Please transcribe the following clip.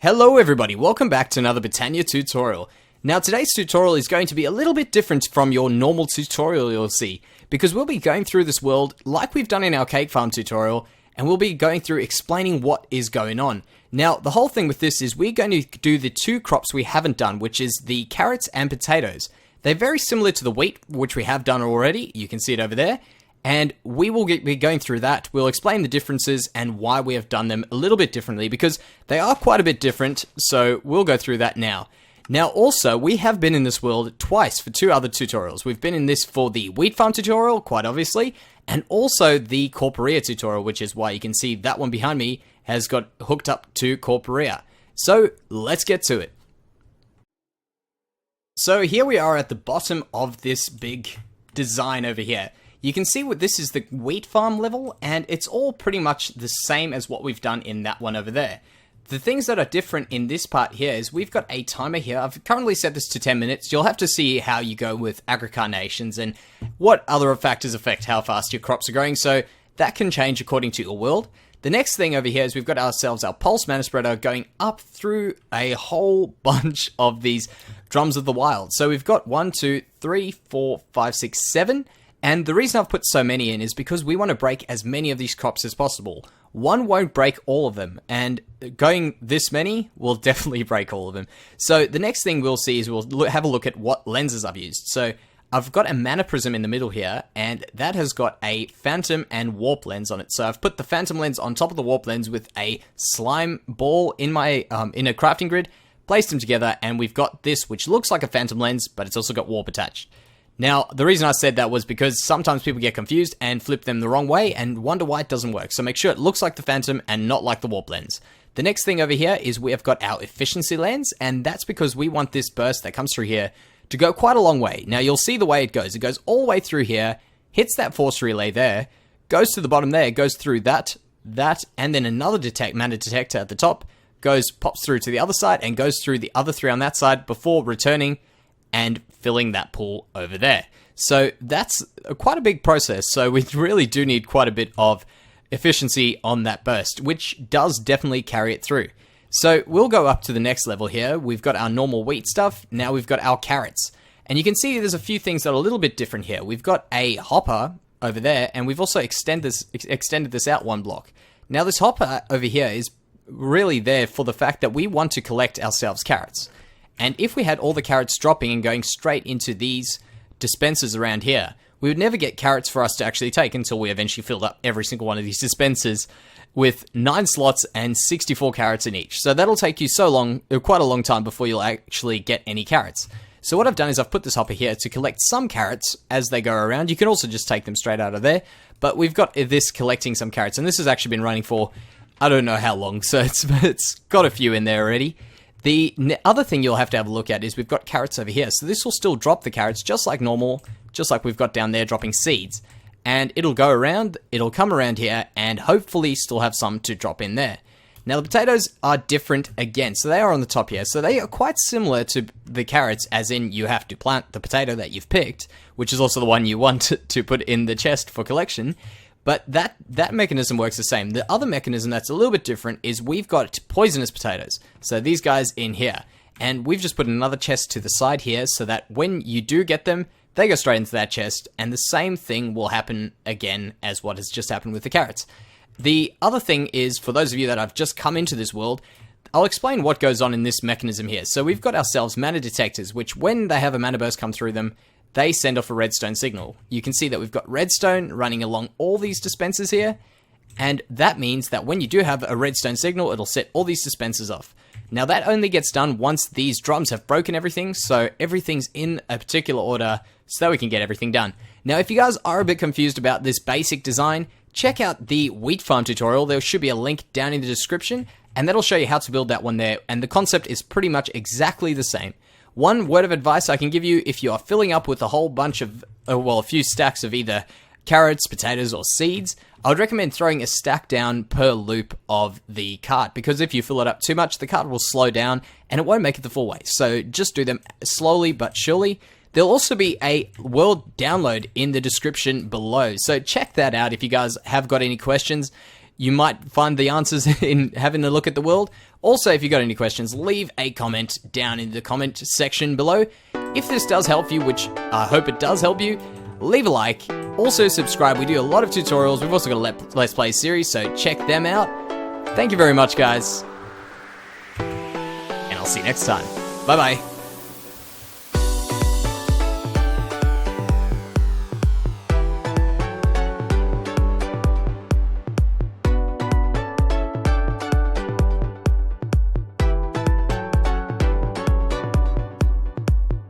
Hello everybody, welcome back to another Botania tutorial. Now today's tutorial is going to be a little bit different from your normal tutorial you'll see, because we'll be going through this world like we've done in our cake farm tutorial, and we'll be going through explaining what is going on. Now the whole thing with this is we're going to do the two crops we haven't done, which is the carrots and potatoes. They're very similar to the wheat, which we have done already, you can see it over there. And we will be going through that. We'll explain the differences and why we have done them a little bit differently, because they are quite a bit different, so we'll go through that now. Now also, we have been in this world twice for two other tutorials. We've been in this for the wheat farm tutorial, quite obviously, and also the Corporea tutorial, which is why you can see that one behind me has got hooked up to Corporea. So let's get to it. So here we are at the bottom of this big design over here. You can see what this is the wheat farm level, and it's all pretty much the same as what we've done in that one over there. The things that are different in this part here is we've got a timer here. I've currently set this to 10 minutes. You'll have to see how you go with agricarnations and what other factors affect how fast your crops are growing, so that can change according to your world. The next thing over here is we've got ourselves our pulse mana spreader going up through a whole bunch of these drums of the wild. So we've got 1, 2, 3, 4, 5, 6, 7. And the reason I've put so many in is because we want to break as many of these crops as possible. One won't break all of them, and going this many will definitely break all of them. So the next thing we'll see is we'll have a look at what lenses I've used. So I've got a mana prism in the middle here, and that has got a phantom and warp lens on it. So I've put the phantom lens on top of the warp lens with a slime ball in my in a crafting grid, placed them together, and we've got this, which looks like a phantom lens, but it's also got warp attached. Now, the reason I said that was because sometimes people get confused and flip them the wrong way and wonder why it doesn't work. So make sure it looks like the Phantom and not like the Warp Lens. The next thing over here is we have got our Efficiency Lens, and that's because we want this burst that comes through here to go quite a long way. Now, you'll see the way it goes. It goes all the way through here, hits that force relay there, goes to the bottom there, goes through that, and then another mana detector at the top, pops through to the other side and goes through the other three on that side before returning and filling that pool over there. So that's quite a big process, so we really do need quite a bit of efficiency on that burst, which does definitely carry it through. So we'll go up to the next level here. We've got our normal wheat stuff, now we've got our carrots. And you can see there's a few things that are a little bit different here. We've got a hopper over there, and we've also extended this out one block. Now this hopper over here is really there for the fact that we want to collect ourselves carrots. And if we had all the carrots dropping and going straight into these dispensers around here, we would never get carrots for us to actually take until we eventually filled up every single one of these dispensers with 9 slots and 64 carrots in each. So that'll take you quite a long time before you'll actually get any carrots. So what I've done is I've put this hopper here to collect some carrots as they go around. You can also just take them straight out of there, but we've got this collecting some carrots, and this has actually been running for I don't know how long, so it's got a few in there already. The other thing you'll have to have a look at is we've got carrots over here. So this will still drop the carrots just like normal, just like we've got down there dropping seeds. And it'll go around, it'll come around here, and hopefully still have some to drop in there. Now the potatoes are different again, so they are on the top here. So they are quite similar to the carrots, as in you have to plant the potato that you've picked, which is also the one you want to put in the chest for collection. But that mechanism works the same. The other mechanism that's a little bit different is we've got poisonous potatoes. So these guys in here. And we've just put another chest to the side here so that when you do get them, they go straight into that chest. And the same thing will happen again as what has just happened with the carrots. The other thing is, for those of you that have just come into this world, I'll explain what goes on in this mechanism here. So we've got ourselves mana detectors, which when they have a mana burst come through them, they send off a redstone signal. You can see that we've got redstone running along all these dispensers here, and that means that when you do have a redstone signal, it'll set all these dispensers off. Now that only gets done once these drums have broken everything, so everything's in a particular order so that we can get everything done. Now if you guys are a bit confused about this basic design, check out the wheat farm tutorial. There should be a link down in the description, and that'll show you how to build that one there, and the concept is pretty much exactly the same. One word of advice I can give you, if you are filling up with a whole bunch of, a few stacks of either carrots, potatoes, or seeds, I would recommend throwing a stack down per loop of the cart, because if you fill it up too much, the cart will slow down and it won't make it the full way. So just do them slowly but surely. There'll also be a world download in the description below, so check that out if you guys have got any questions. you might find the answers in having a look at the world. Also, if you got any questions, leave a comment down in the comment section below. If this does help you, which I hope it does help you, leave a like. Also, subscribe. We do a lot of tutorials. We've also got a Let's Play series, so check them out. Thank you very much, guys. And I'll see you next time. Bye-bye.